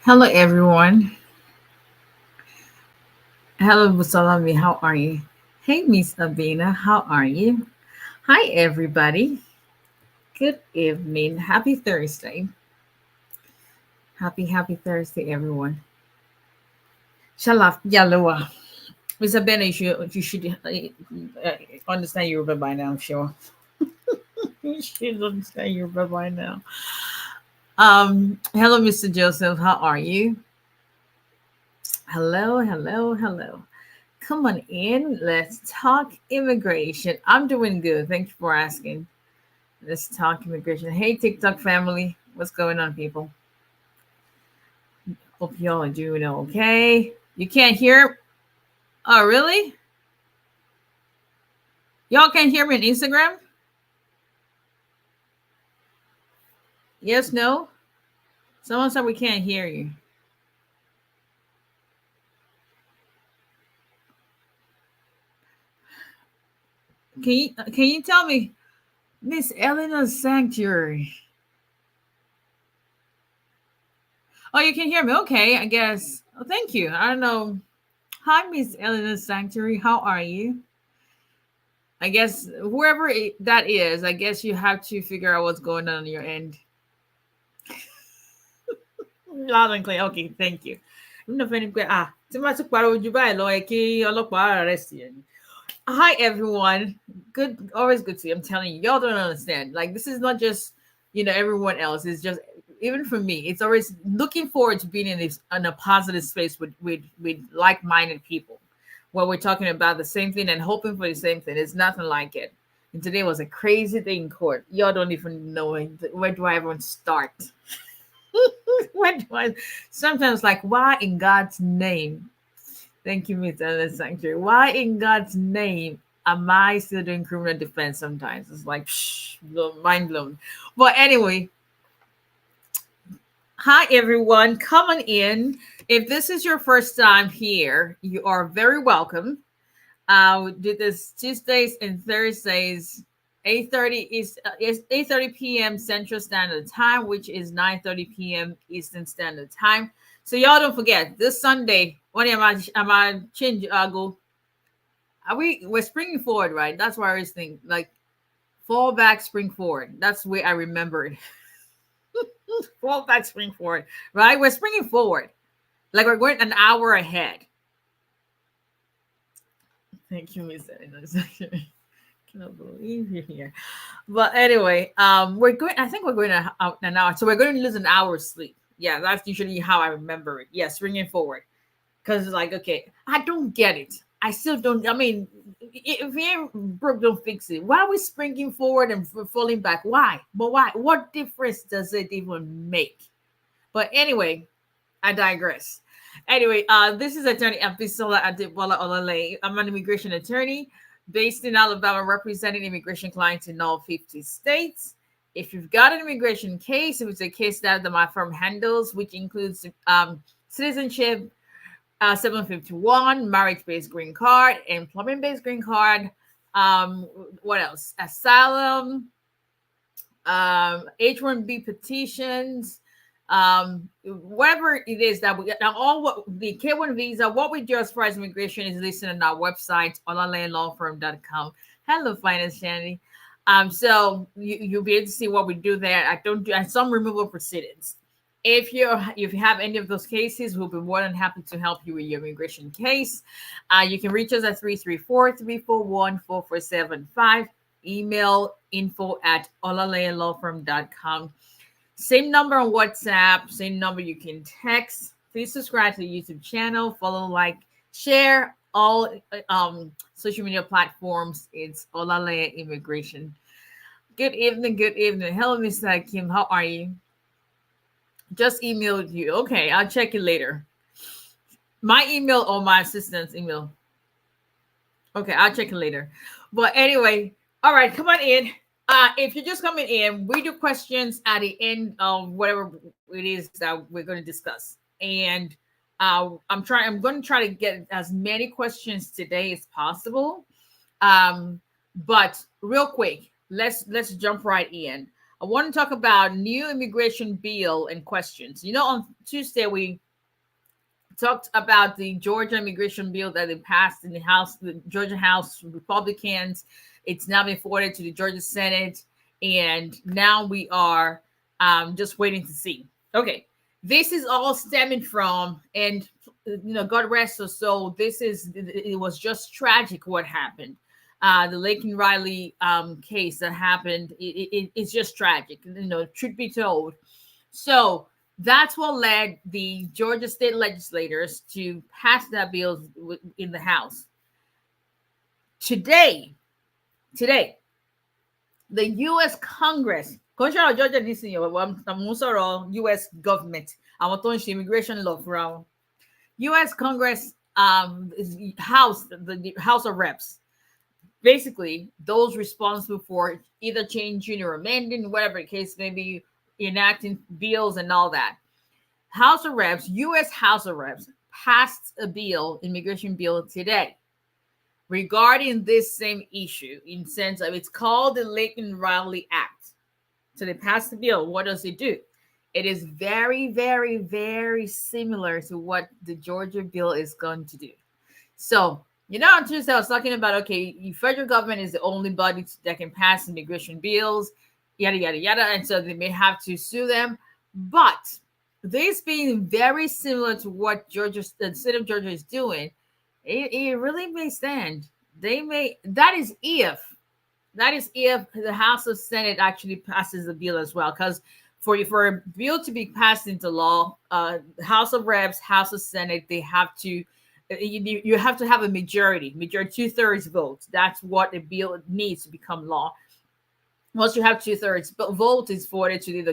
Hello, everyone. Hello, Busalami. How are you? Hey, Miss Abina. How are you? Hi, everybody. Good evening. Happy Thursday. Happy Thursday, everyone. Shalaf Yaloa. Miss Abina, understand Yoruba by now, I'm sure. You should understand Yoruba by now. Hello, Mr. Joseph. How are you? Hello. Come on in. Let's talk immigration. I'm doing good. Thank you for asking. Let's talk immigration. Hey, TikTok family. What's going on, people? Hope y'all are doing okay. You can't hear? Oh, really? Y'all can't hear me on Instagram? Yes, no? Someone said we can't hear you. Can you tell me, Miss Eleanor's Sanctuary? Oh, you can hear me. Okay, I guess. Oh, thank you. I don't know. Hi, Miss Eleanor's Sanctuary. How are you? I guess whoever that is, I guess you have to figure out what's going on your end. Loud and clear. Okay, thank you. Hi everyone. Good, always good to see you. I'm telling you, y'all don't understand. Like this is not just everyone else. It's just even for me. It's always looking forward to being in a positive space with like-minded people, where we're talking about the same thing and hoping for the same thing. It's nothing like it. And today was a crazy day in court. Y'all don't even know where do I even start. Where do I? Sometimes like why in God's name? Thank you, Mr. Sanctuary. Why in God's name am I still doing criminal defense sometimes? It's like, mind blown. But anyway, hi everyone. Come on in. If this is your first time here, you are very welcome. We do this Tuesdays and Thursdays, 8:30 p.m. Central Standard Time, which is 9:30 p.m. Eastern Standard Time. So y'all don't forget this Sunday. When am I change? Go. We're springing forward, right? That's why I was thinking like fall back, spring forward. That's the way I remember it. Fall back, spring forward, right? We're springing forward, like we're going an hour ahead. Thank you, Miss. Cannot believe you're here. But anyway, we're going. I think we're going to out an hour, so we're going to lose an hour's sleep. Yeah, that's usually how I remember it. Yeah, springing forward, because it's like, okay, I don't get it. I still don't. I mean, if you ain't broke, don't fix it. Why are we springing forward and falling back? Why? But why? What difference does it even make? But anyway, I digress. Anyway, this is Attorney Abisola Adebola Olale. I'm an immigration attorney based in Alabama, representing immigration clients in all 50 states. If you've got an immigration case, if it's a case that my firm handles, which includes citizenship, 751, marriage-based green card, employment-based green card, what else? Asylum, H-1B petitions, whatever it is that we now all what the K1 visa, what we do as far as immigration is listed on our website, olalayandlawfirm.com. Hello, Finance Shandy. So you'll be able to see what we do there. I don't do and some removal proceedings. If you have any of those cases, we'll be more than happy to help you with your immigration case. You can reach us at 334-341-4475. Email info@olalayandlawfirm.com. Same number on WhatsApp, same number you can text. Please subscribe to the YouTube channel, follow, like, share all social media platforms. It's Olalaya Immigration. Good evening. Hello, Mr. Kim. How are you? Just emailed you. Okay, I'll check it later. My email or my assistant's email? Okay, I'll check it later. But anyway, all right, come on in. If you're just coming in, we do questions at the end of whatever it is that we're going to discuss. And I'm going to try to get as many questions today as possible. But real quick, let's jump right in. I want to talk about new immigration bill and questions. On Tuesday we talked about the Georgia immigration bill that they passed in the House, the Georgia House Republicans. It's now been forwarded to the Georgia Senate, and now we are just waiting to see. Okay, this is all stemming from, and God rest her soul. It was just tragic what happened. The Laken Riley case that happened. It's just tragic. Truth be told. So that's what led the Georgia state legislators to pass that bill in the House. Today, the U.S. Congress, Georgia U.S. government, immigration law from U.S. Congress, House, the House of Reps, basically those responsible for either changing or amending, whatever the case may be, enacting bills and all that. House of Reps, U.S. House of Reps, passed a bill, immigration bill today, regarding this same issue, in sense of it's called the Laken Riley Act. So they passed the bill. What does it do? It is very, very, very similar to what the Georgia bill is going to do. So, on Tuesday I was talking about, okay, federal government is the only body that can pass immigration bills, yada, yada, yada. And so they may have to sue them. But this being very similar to what the state of Georgia is doing, it really may stand. That is if the House of Senate actually passes the bill as well. Because for a bill to be passed into law, House of Reps, House of Senate, they have to, you have to have a majority, 2/3 votes. That's what the bill needs to become law. Once you have 2/3 vote, is forwarded to the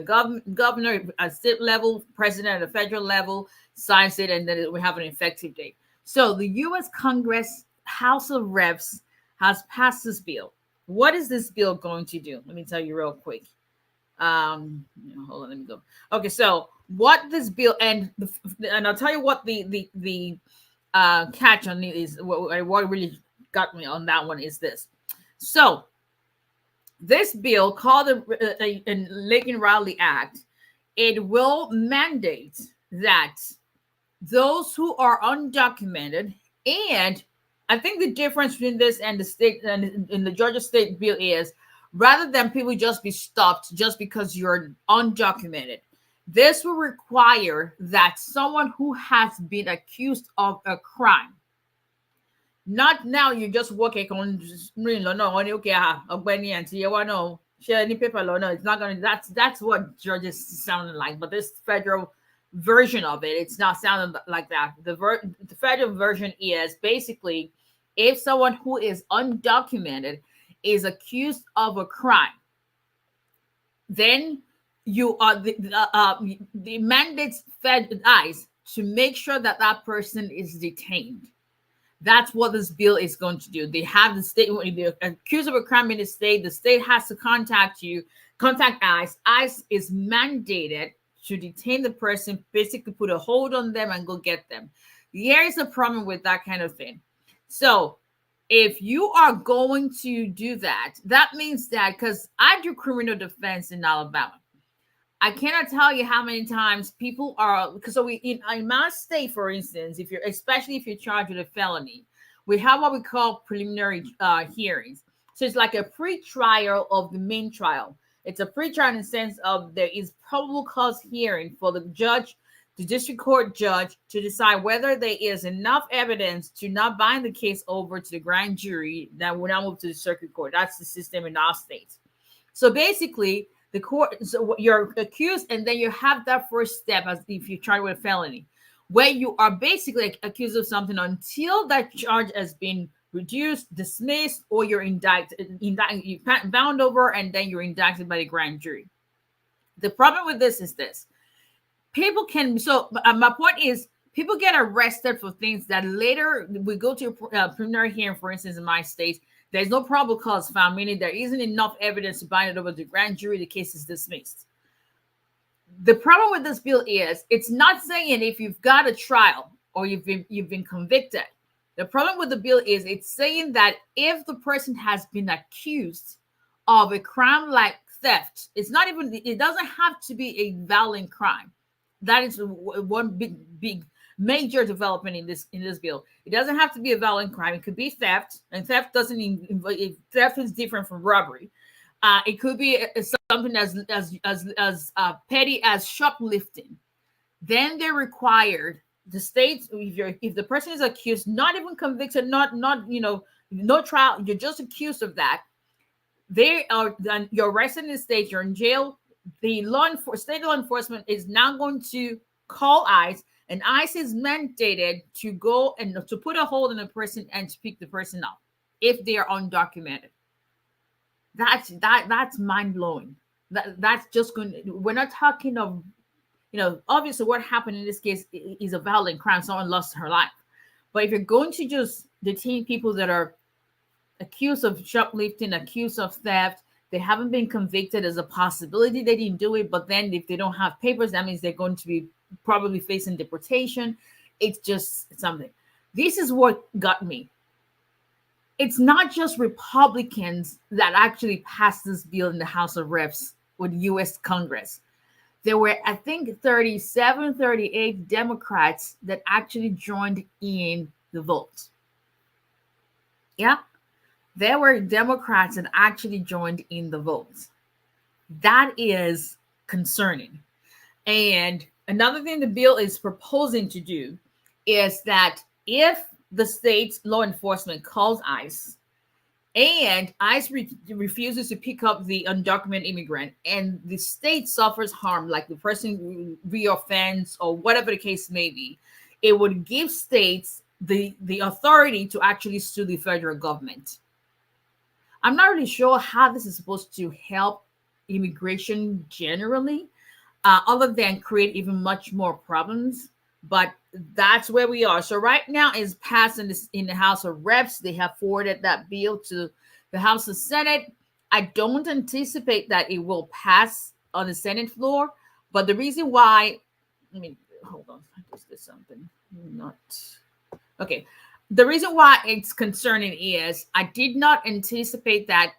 governor at state level, president at the federal level, signs it, and then we have an effective date. So the U.S. Congress, House of Reps, has passed this bill. What is this bill going to do? Let me tell you real quick. Hold on, let me go. Okay, so what this bill, and I'll tell you what the catch on it is. What really got me on that one is this. So this bill, called the Laken Riley Act, it will mandate that those who are undocumented, and I think the difference between this and the state and in the Georgia state bill is, rather than people just be stopped just because you're undocumented, this will require that someone who has been accused of a crime, not now you just working on any paper law. No, it's not gonna. That's what Georgia is sounding like. But this federal version of it, it's not sounding like that. The federal version is basically, if someone who is undocumented is accused of a crime, then you are the mandates Fed ICE to make sure that that person is detained. That's what this bill is going to do. They have the state, the accused of a crime in the state has to contact ICE. ICE is mandated to detain the person, basically put a hold on them and go get them. Here is a problem with that kind of thing. So if you are going to do that, that means that, because I do criminal defense in Alabama, I cannot tell you how many times people are, because so in my state, for instance, especially if you're charged with a felony, we have what we call preliminary hearings. So it's like a pre-trial of the main trial. It's a pre-trial in the sense of there is probable cause hearing for the judge, the district court judge, to decide whether there is enough evidence to not bind the case over to the grand jury that will now move to the circuit court. That's the system in our states. So basically, the court, so you're accused, and then you have that first step as if you're charged with a felony, where you are basically accused of something until that charge has been reduced, dismissed, or you're indicted, you bound over, and then you're indicted by the grand jury. The problem with this is this: people can. So my point is, people get arrested for things that later we go to a preliminary hearing. For instance, in my state, there's no probable cause found, meaning there isn't enough evidence to bind it over to the grand jury. The case is dismissed. The problem with this bill is it's not saying if you've got a trial or you've been convicted. The problem with the bill is it's saying that if the person has been accused of a crime like theft. It's not even, it doesn't have to be a violent crime. That is one big major development in this bill. It doesn't have to be a violent crime. It could be theft, and theft doesn't theft is different from robbery. It could be something as petty as shoplifting. Then they're required, the state, if the person is accused, not even convicted, not no trial, you're just accused of that. They are, you're arrested in the state, you're in jail. The state law enforcement is now going to call ICE, and ICE is mandated to go and to put a hold on a person and to pick the person up if they are undocumented. That's mind blowing. That's just going. We're not talking of, obviously what happened in this case is a violent crime. Someone lost her life, but if you're going to just detain people that are accused of shoplifting, accused of theft, they haven't been convicted, as a possibility they didn't do it, but then if they don't have papers, that means they're going to be probably facing deportation. It's just something. This is what got me. It's not just Republicans that actually passed this bill in the House of Reps with U.S. Congress. There were, I think, 37, 38 Democrats that actually joined in the vote. Yeah. There were Democrats that actually joined in the vote. That is concerning. And another thing the bill is proposing to do is that if the state's law enforcement calls ICE and ICE refuses to pick up the undocumented immigrant, and the state suffers harm, like the person reoffends or whatever the case may be, it would give states the authority to actually sue the federal government. I'm not really sure how this is supposed to help immigration generally, other than create even much more problems. But that's where we are. So right now it's passed in the House of Reps. They have forwarded that bill to the House of Senate. I don't anticipate that it will pass on the Senate floor. But the reason why, hold on, I just did something. Okay. The reason why it's concerning is I did not anticipate that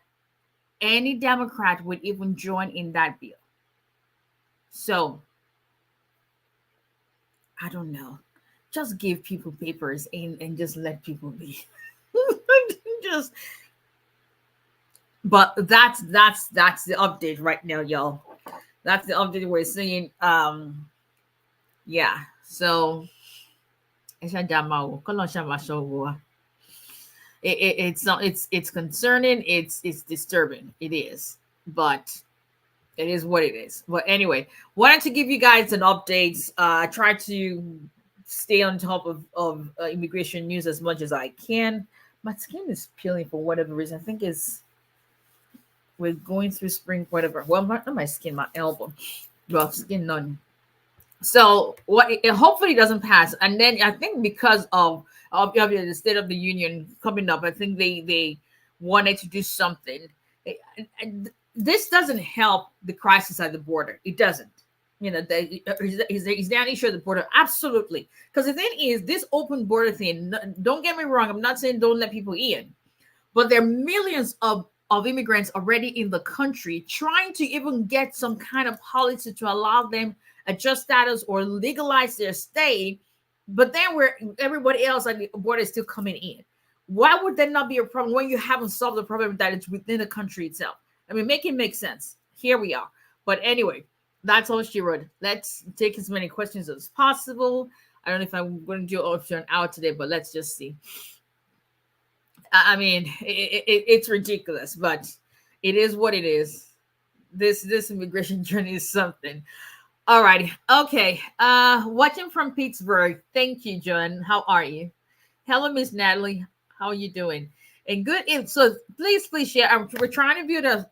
any Democrat would even join in that bill. So I don't know. Just give people papers and just let people be. But that's the update right now, y'all. That's the update we're seeing. Yeah. So it's concerning. It's disturbing. It is, but it is what it is. But anyway, wanted to give you guys an update. I try to stay on top of immigration news as much as I can. My skin is peeling for whatever reason. I think we're going through spring, whatever. Well, not my skin, my elbow. Well, skin none. So it hopefully doesn't pass. And then I think because of the State of the Union coming up, I think they wanted to do something. And this doesn't help the crisis at the border. It doesn't. Is there an issue at the border? Absolutely. Because the thing is, this open border thing, don't get me wrong, I'm not saying don't let people in, but there are millions of immigrants already in the country trying to even get some kind of policy to allow them adjust status or legalize their stay, but then everybody else at the border is still coming in. Why would there not be a problem when you haven't solved the problem that it's within the country itself? Make it make sense. Here we are. But anyway, that's all she wrote. Let's take as many questions as possible. I don't know if I'm going to do up to an hour today, but let's just see. It's ridiculous, but it is what it is. This immigration journey is something. All righty. Okay. Watching from Pittsburgh. Thank you, John. How are you? Hello, Miss Natalie. How are you doing? And good. So please share. We're trying to build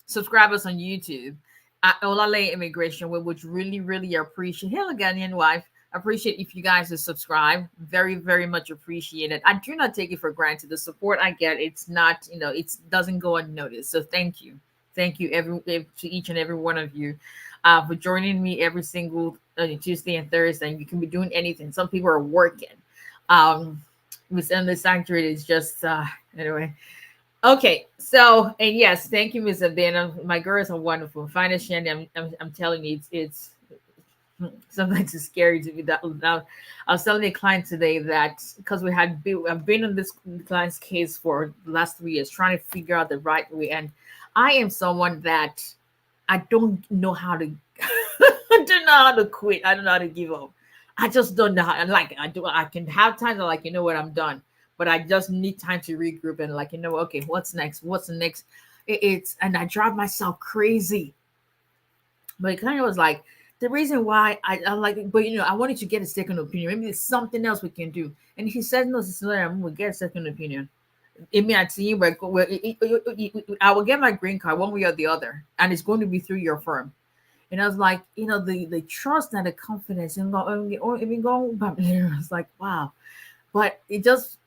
subscribers on YouTube at Olale Immigration, which really appreciate. Hello, Ghanaian wife. Appreciate if you guys would subscribe. Very, very much appreciated. I do not take it for granted. The support I get, it's not, it doesn't go unnoticed. So thank you. Thank you to each and every one of you for joining me every single Tuesday and Thursday. And you can be doing anything. Some people are working. Within the sanctuary is just, anyway. Okay, so and yes, thank you, Miss Abena. My girls are wonderful. Finest Shandy, I'm telling you, it's sometimes it's scary to be that loud. I was telling a client today that because I've been on this client's case for the last 3 years, trying to figure out the right way, and I am someone that I don't know how to. I don't know how to quit. I don't know how to give up. I just don't know how. And like I do, I can have times I'm like, you know what, I'm done. But I just need time to regroup and like, you know, okay, what's next? What's the next? It's and I drive myself crazy. But it kind of was like the reason why I like, but you know, I wanted to get a second opinion. Maybe there's something else we can do. And he said, no, sister, I'm gonna get a second opinion. It mean I see I will get my green card one way or the other, and it's going to be through your firm. And I was like, you know, the trust and the confidence and going back there. I was like, wow. But it's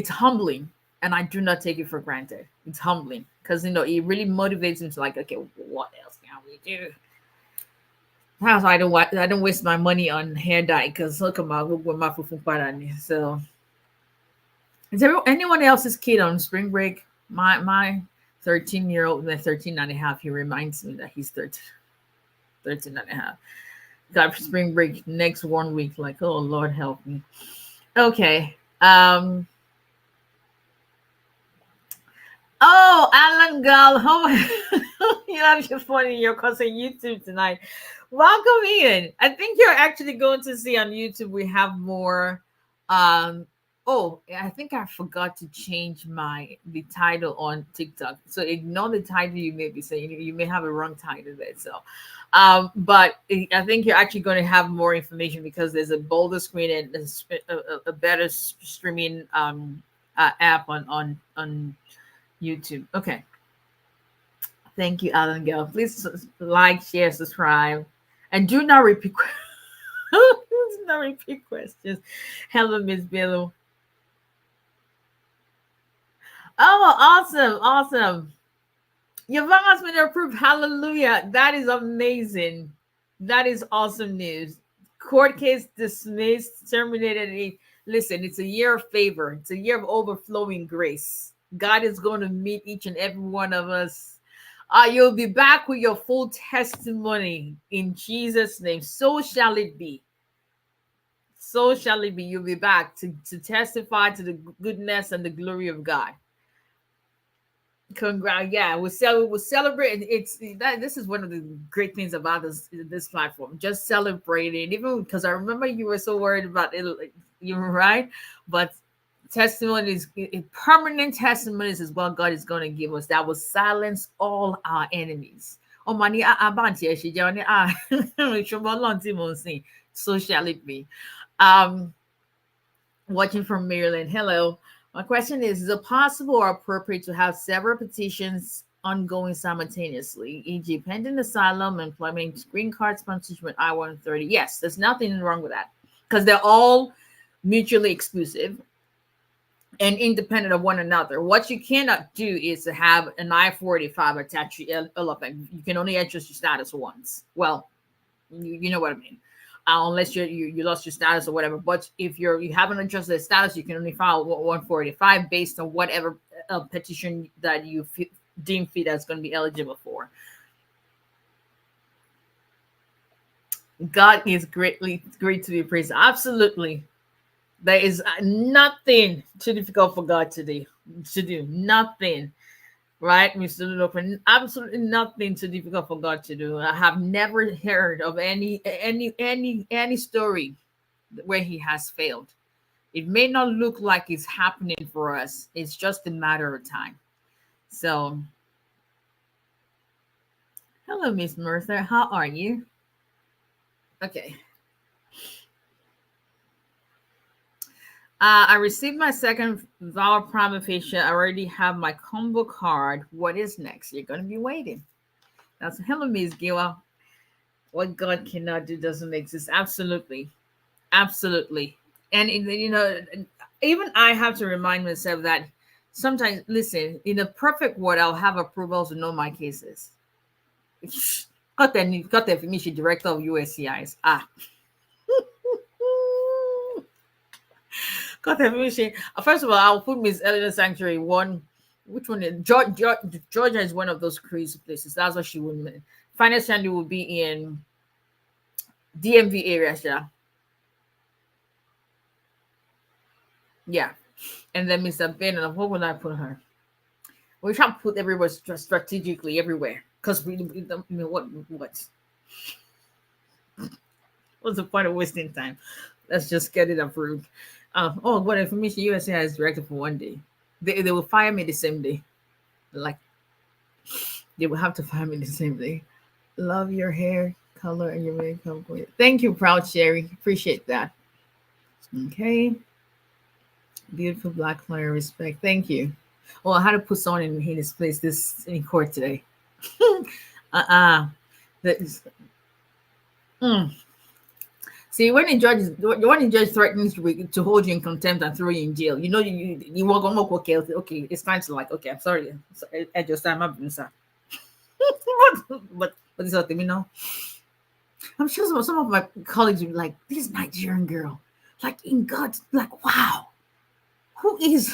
humbling. And I do not take it for granted. It's humbling because you know it really motivates me to like, okay, what else can we do? That's why I don't waste my money on hair dye because look at my fufu parani. So is anyone else's kid on spring break? My 13-year-old, the 13 and a half, he reminds me that he's 13 and a half. Got spring break next 1 week. Like, oh Lord help me. Okay. Oh, Alan Gull. Oh, you know, you're funny. You're on YouTube tonight. Welcome in. I think you're actually going to see on YouTube. We have more. Oh, I think I forgot to change the title on TikTok. So ignore the title you may be saying. You may have a wrong title there. So, but I think you're actually going to have more information because there's a bolder screen and a better streaming app on YouTube. Okay. Thank you, Alan Gale. Please like, share, subscribe, and do not repeat. Do not repeat questions. Hello, Miss Billo. Oh, awesome, awesome. Your vote has been approved. Hallelujah. That is amazing. That is awesome news. Court case dismissed, terminated. Listen, it's a year of favor. It's a year of overflowing grace. God is going to meet each and every one of us. You'll be back with your full testimony in Jesus' name. So shall it be. So shall it be. You'll be back to testify to the goodness and the glory of God. Congrats! Yeah, we'll celebrate. It's that this is one of the great things about this platform. Just celebrating, even because I remember you were so worried about it. You were right, but testimonies, permanent testimonies, is what God is going to give us. That will silence all our enemies. Oh, money, so shall it be. Um, Watching from Maryland. Hello. My question is it possible or appropriate to have several petitions ongoing simultaneously, e.g., pending asylum, employment, green card sponsorship, I-130? Yes, there's nothing wrong with that because they're all mutually exclusive and independent of one another. What you cannot do is to have an I-485 attached to your elephant. You can only adjust your status once. Well, you know what I mean. Unless you lost your status or whatever. But if you haven't adjusted the status, you can only file 145 based on whatever petition that you deem fit that's going to be eligible for. God is great to be praised. Absolutely. There is nothing too difficult for God to do. Nothing. Right, Mr. Ludovic, absolutely nothing too difficult for God to do. I have never heard of any story where He has failed. It may not look like it's happening for us. It's just a matter of time. So, hello, Miss Mercer. How are you? Okay. I received my second 𝒊𝒎𝒎𝒊𝒈𝒓 patient. I already have my combo card. What is next? You're going to be waiting. That's hello, Miss Gila. What God cannot do doesn't exist. Absolutely. Absolutely. And, you know, even I have to remind myself that sometimes, listen, in a perfect world, I'll have approvals to know my cases. Got the information director of USCIS. God have mercy. First of all, I'll put Miss Eleanor Sanctuary one which one is Georgia is one of those crazy places. That's what she would. Finance Sandy will be in DMV areas, yeah. Yeah. And then Mr. Bennett, what would I put her? We try to put everywhere strategically everywhere. Because we don't, I mean, what's the point of wasting time? Let's just get it approved. Oh, what information USA has directed for one day? They will fire me the same day. Like they will have to fire me the same day. Love your hair color and your makeup. Thank you, Proud Sherry. Appreciate that. Okay. Beautiful black flyer respect. Thank you. Well, I had to put someone in his place this in court today. That is, See, when the judge threatens to hold you in contempt and throw you in jail, you know you walk on okay, it's time to like, okay, I'm sorry. I just I'm up, sir. But this is what you know. I'm sure some of my colleagues would be like, this Nigerian girl, like in God, like wow, who is?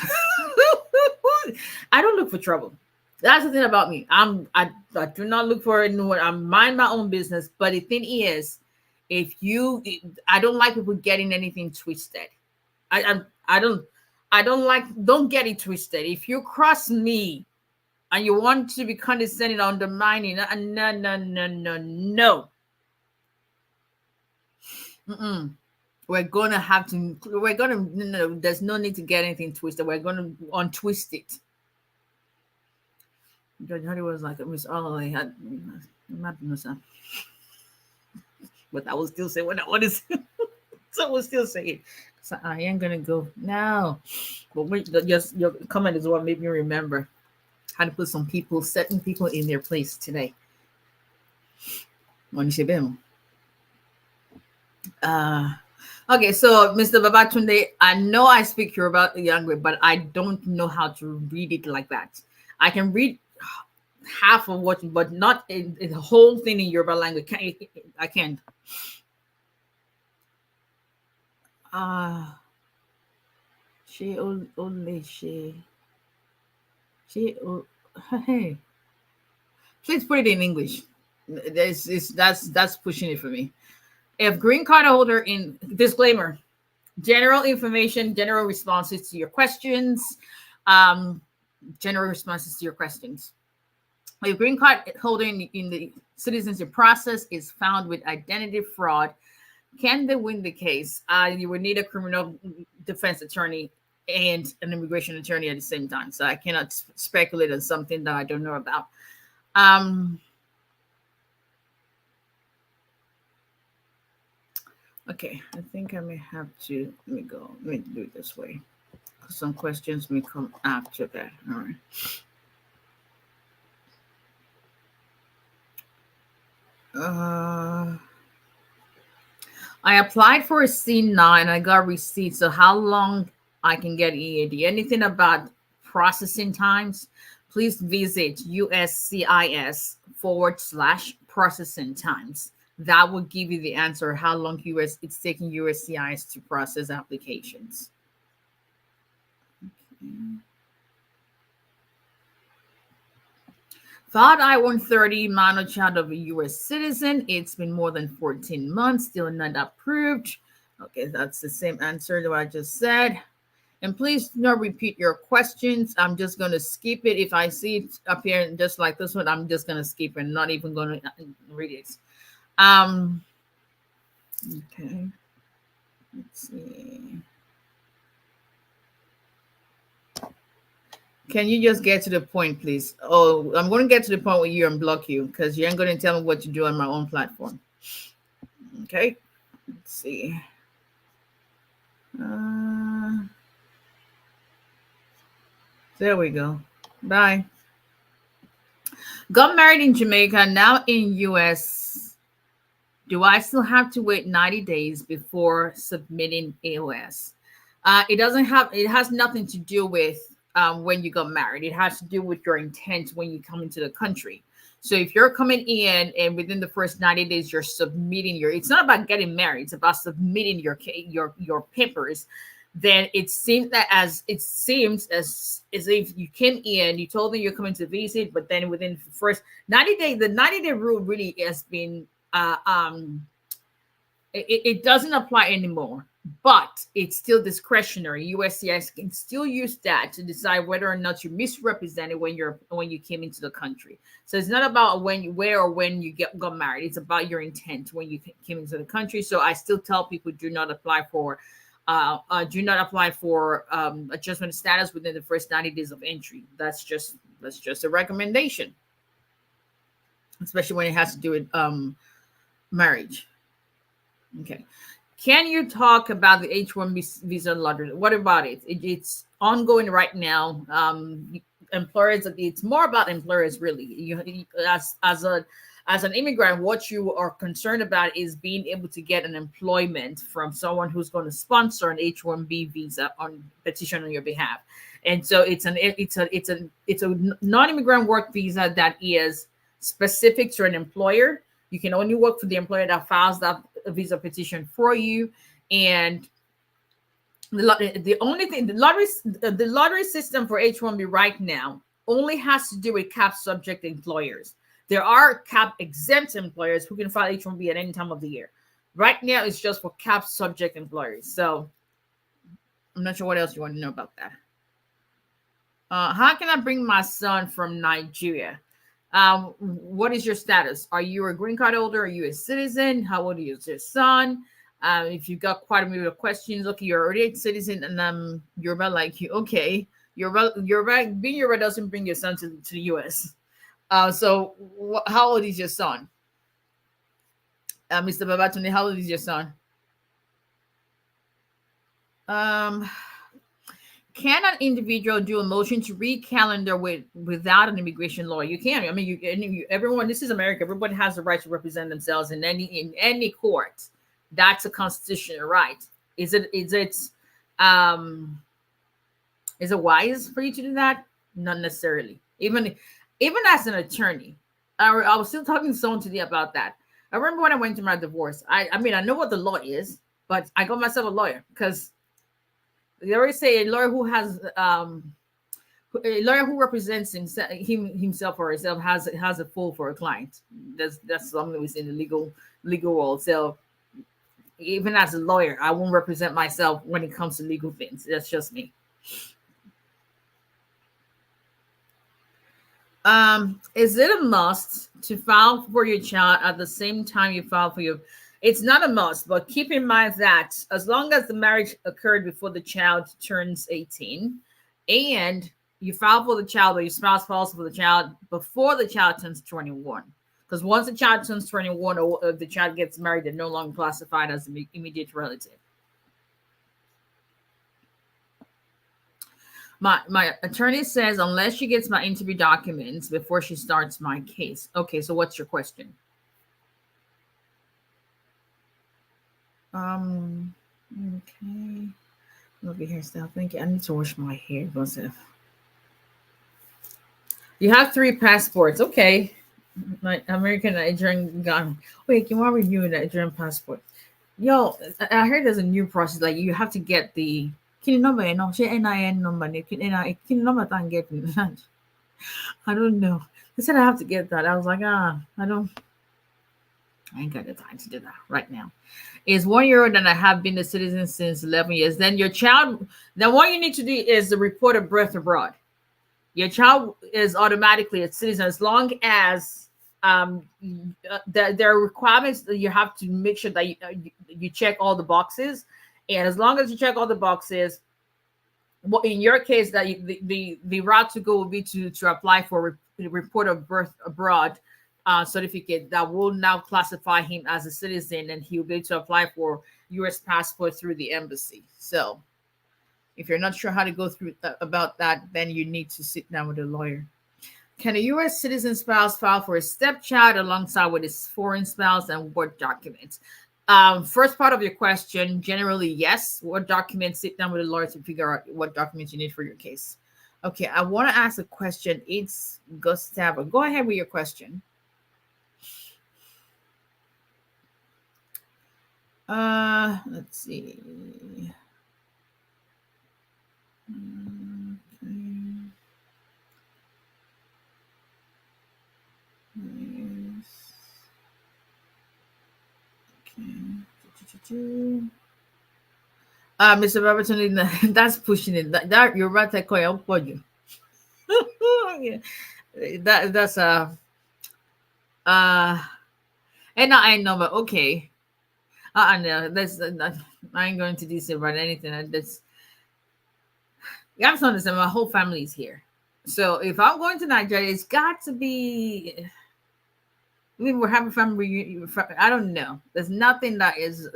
I don't look for trouble. That's the thing about me. I do not look for anyone. I mind my own business. But the thing is, I don't like people getting anything twisted. I don't get it twisted. If you cross me and you want to be condescending, undermining, no. We're gonna have to. No. There's no need to get anything twisted. We're gonna untwist it. Judge Hardy was like, Miss All I had. But I will still say what I want to say. So I will still say it. So I ain't gonna go now. But wait, just your comment is what made me remember how to put certain people in their place today. When you say them. Okay, so Mr. Babatunde, I know I speak Yoruba language, but I don't know how to read it like that. I can read half of what, but not the whole thing in Yoruba language. I can't. She only hey. Please put it in English. That's pushing it for me. If green card holder in disclaimer, general information, general responses to your questions, general responses to your questions. If green card holder in the citizenship process is found with identity fraud, can they win the case? You would need a criminal defense attorney and an immigration attorney at the same time. So I cannot speculate on something that I don't know about. Okay, I think I may have to, let me do it this way. Some questions may come after that. All right. I applied for a C9 and I got receipt. So how long I can get EAD? Anything about processing times, please visit USCIS/processing times. That will give you the answer how long it's taking USCIS to process applications. Okay. Filed I-130, minor child of a U.S. citizen. It's been more than 14 months, still not approved. Okay, that's the same answer that I just said. And please do not repeat your questions. I'm just going to skip it. If I see it up here just like this one, I'm just going to skip and not even going to read it. Okay. Let's see. Can you just get to the point, please? Oh, I'm going to get to the point with you and block you because you ain't going to tell me what to do on my own platform. Okay. Let's see. There we go. Bye. Got married in Jamaica, now in US. Do I still have to wait 90 days before submitting AOS? It has nothing to do with when you got married. It has to do with your intent when you come into the country. So if you're coming in and within the first 90 days, you're submitting it's not about getting married. It's about submitting your papers. then it seems as if you came in, you told them you're coming to visit, but then within the first 90 days, the 90-day rule really has been it doesn't apply anymore, but it's still discretionary. USCIS can still use that to decide whether or not you misrepresented when you came into the country. So it's not about where or when you got married. It's about your intent when you came into the country. So I still tell people do not apply for adjustment of status within the first 90 days of entry. That's just a recommendation, especially when it has to do with marriage. Okay. Can you talk about the H-1B visa lottery? What about it? It's ongoing right now. Employers, it's more about employers, really. As an immigrant, what you are concerned about is being able to get an employment from someone who's going to sponsor an H-1B visa on petition on your behalf. And so it's a non-immigrant work visa that is specific to an employer. You can only work for the employer that files that visa petition for you. And the lottery system for H-1B right now only has to do with cap subject employers. There are cap exempt employers who can file H-1B at any time of the year. Right now, it's just for cap subject employers. So I'm not sure what else you want to know about that. How can I bring my son from Nigeria? What is your status? Are you a green card holder? Are you a citizen? How old is your son? If you've got quite a few questions, okay, you're already a citizen, and you're about like you. Okay, you're right. Being Yoruba doesn't bring your son to the U.S. So how old is your son? Mr. Babatunde, how old is your son? Can an individual do a motion to recalendar without an immigration lawyer? You can. I mean, everyone. This is America. Everybody has the right to represent themselves in any court. That's a constitutional right. Is it wise for you to do that? Not necessarily. Even as an attorney, I was still talking to someone today about that. I remember when I went to my divorce. I mean, I know what the law is, but I got myself a lawyer because they always say a lawyer who has a lawyer who represents himself or herself has a fool for a client. That's something we say in the legal world. So even as a lawyer, I won't represent myself when it comes to legal things. That's just me. Is it a must to file for your child at the same time you file for your? It's not a must, but keep in mind that as long as the marriage occurred before the child turns 18 and you file for the child or your spouse files for the child before the child turns 21. Because once the child turns 21 or the child gets married, they're no longer classified as an immediate relative. My attorney says unless she gets my interview documents before she starts my case. Okay, so what's your question? Okay. Look at hairstyle. Thank you. I need to wash my hair. You have 3 passports. Okay. My American, Nigerian, Ghana. Wait, can I renew a Nigerian passport? Yo, I heard there's a new process. Like you have to get the KIN number, NIN number. KIN number and get it. I don't know. They said I have to get that. I was like, I ain't got the time to do that right now. Is 1 year old and I have been a citizen since 11 years. Then what you need to do is the report of birth abroad. Your child is automatically a citizen as long as there are requirements that you have to make sure that you check all the boxes. And as long as you check all the boxes, in your case, that the route to go will be to apply for a report of birth abroad certificate that will now classify him as a citizen, and he'll be able to apply for U.S. passport through the embassy. So if you're not sure how to go through about that, then you need to sit down with a lawyer. Can a U.S. citizen spouse file for a stepchild alongside with his foreign spouse and what documents? First part of your question, generally, yes. What documents? Sit down with a lawyer to figure out what documents you need for your case. Okay, I want to ask a question. It's Gustavo. Go ahead with your question. Let's see. Mr. Robertson, that's pushing it. That you're right. That I'll put you. Yeah. That's uh, and I know, but okay. No, that's I ain't going to DC about anything. That's you have to understand. My whole family's here, so if I'm going to Nigeria, it's got to be. I mean, we're having family reunion. I don't know. There's nothing that is.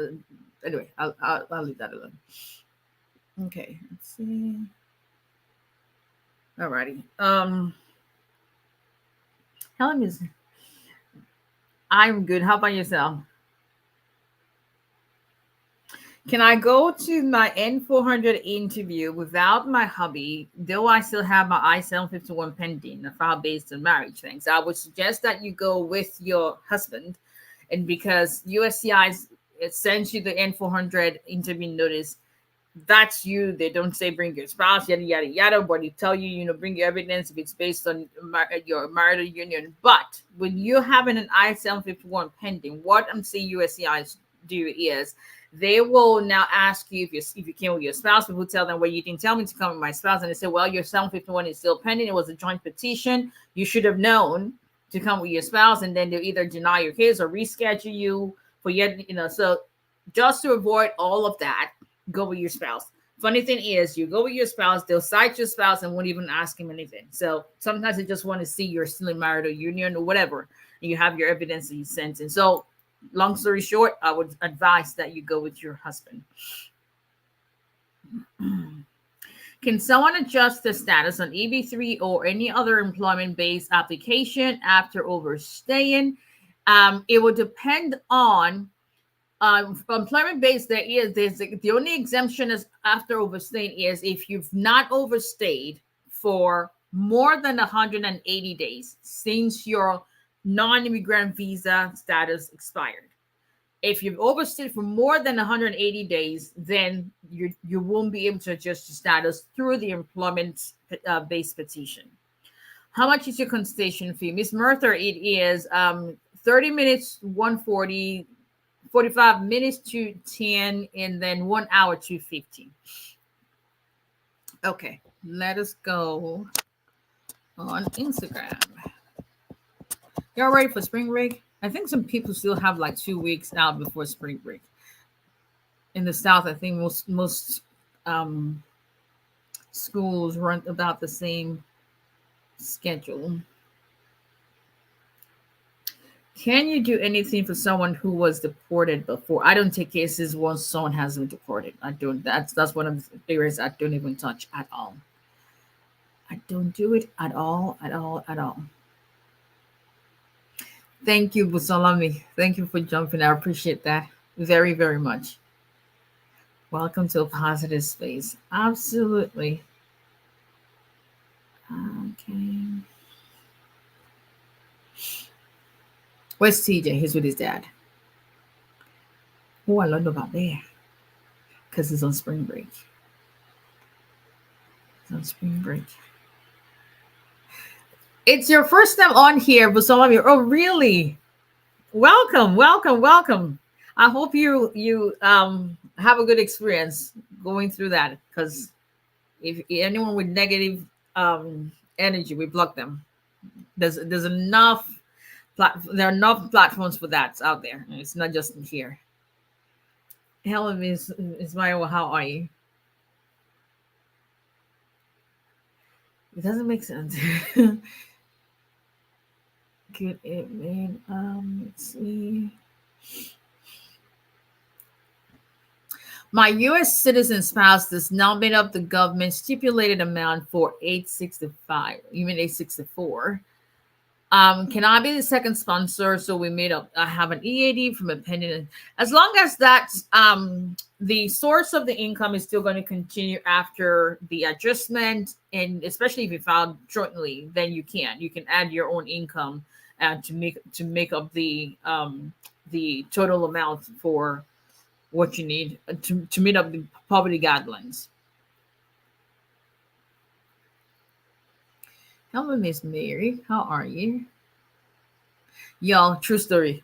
Anyway, I'll leave that alone. Okay, let's see. Alrighty. Helen is. I'm good. How about yourself? Can I go to my N400 interview without my hubby, though I still have my I-751 pending, a file based on marriage things? I would suggest that you go with your husband, and because USCIS it sends you the N400 interview notice, that's you. They don't say bring your spouse, yada yada yada, but they tell you, bring your evidence if it's based on your marital union. But when you're having an I-751 pending, what I'm saying USCIS do is they will now ask you if you came with your spouse. People tell them, well, you didn't tell me to come with my spouse, and they say, well, your 751 is still pending. It was a joint petition. You should have known to come with your spouse, and then they'll either deny your case or reschedule you for yet. So just to avoid all of that, go with your spouse. Funny thing is, you go with your spouse, they'll cite your spouse and won't even ask him anything. So sometimes they just want to see you're still in marital union or whatever, and you have your evidence that you sent in. So long story short, I would advise that you go with your husband. Can someone adjust the status on EB3 or any other employment-based application after overstaying? It will depend on employment-based. The only exemption is after overstaying is if you've not overstayed for more than 180 days since your non-immigrant visa status expired. If you've overstayed for more than 180 days, then you won't be able to adjust your status through the employment-based petition. How much is your consultation fee? Miss Murtha, it is 30 minutes, 140, 45 minutes, 210, and then 1 hour, 250. Okay, let us go on Instagram. Y'all ready for spring break? I think some people still have like 2 weeks out before spring break. In the South, I think most schools run about the same schedule. Can you do anything for someone who was deported before? I don't take cases once someone has been deported. I don't. That's one of the areas I don't even touch at all. I don't do it at all. Thank you, Busalami. Thank you for jumping. I appreciate that very, very much. Welcome to a positive space. Absolutely. Okay. Where's TJ? He's with his dad. Oh, I learned about there. Because he's on spring break. It's your first time on here, Busalami. Oh, really? Welcome. I hope you have a good experience going through that, because if anyone with negative energy, we block them. There's enough there are enough platforms for that out there. It's not just here. Hello, Miss Ismail, how are you? It doesn't make sense. Good evening. Let's see. My U.S. citizen spouse does not make up the government stipulated amount for 865. You mean 864? Can I be the second sponsor? So we made up. I have an EAD from a pending. As long as that's the source of the income is still going to continue after the adjustment, and especially if you filed jointly, then you can add your own income to make up the total amount for what you need to meet up the poverty guidelines. Hello, Miss Mary. How are you? Y'all, true story.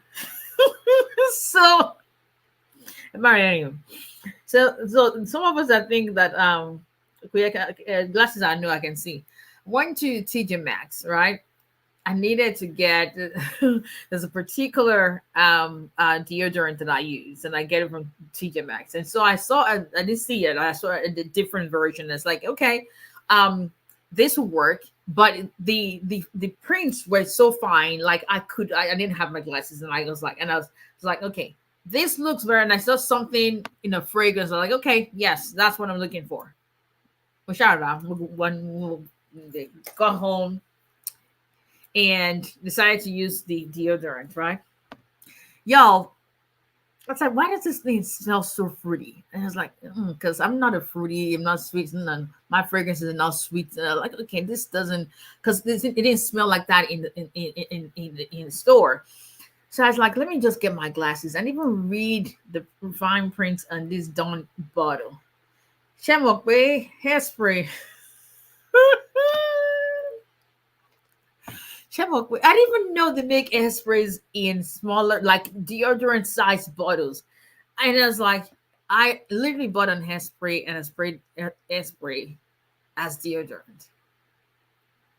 So Married anyway. So some of us that think that glasses I know I can see. Went to TJ Maxx, right? I needed to get there's a particular deodorant that I use, and I get it from TJ Maxx. And so I didn't see it. I saw a different version. It's like, okay, um, this will work, but the prints were so fine. Like I didn't have my glasses, and I was like, okay, this looks very nice. I saw something in a fragrance. I'm like, okay, yes, that's what I'm looking for. We shout it out when we got home and decided to use the deodorant, right? Y'all, I was like, why does this thing smell so fruity? And I was like, because I'm not a fruity, I'm not sweet, and my fragrances are not sweet. And I'm like, okay, this doesn't, because it didn't smell like that in the store. So I was like, let me just get my glasses and even read the fine print on this Dawn bottle. Shamokwe hairspray. Shamokwe. I didn't even know they make hairsprays in smaller, like deodorant size bottles. And I was like, I literally bought an hairspray and I sprayed hairspray as deodorant.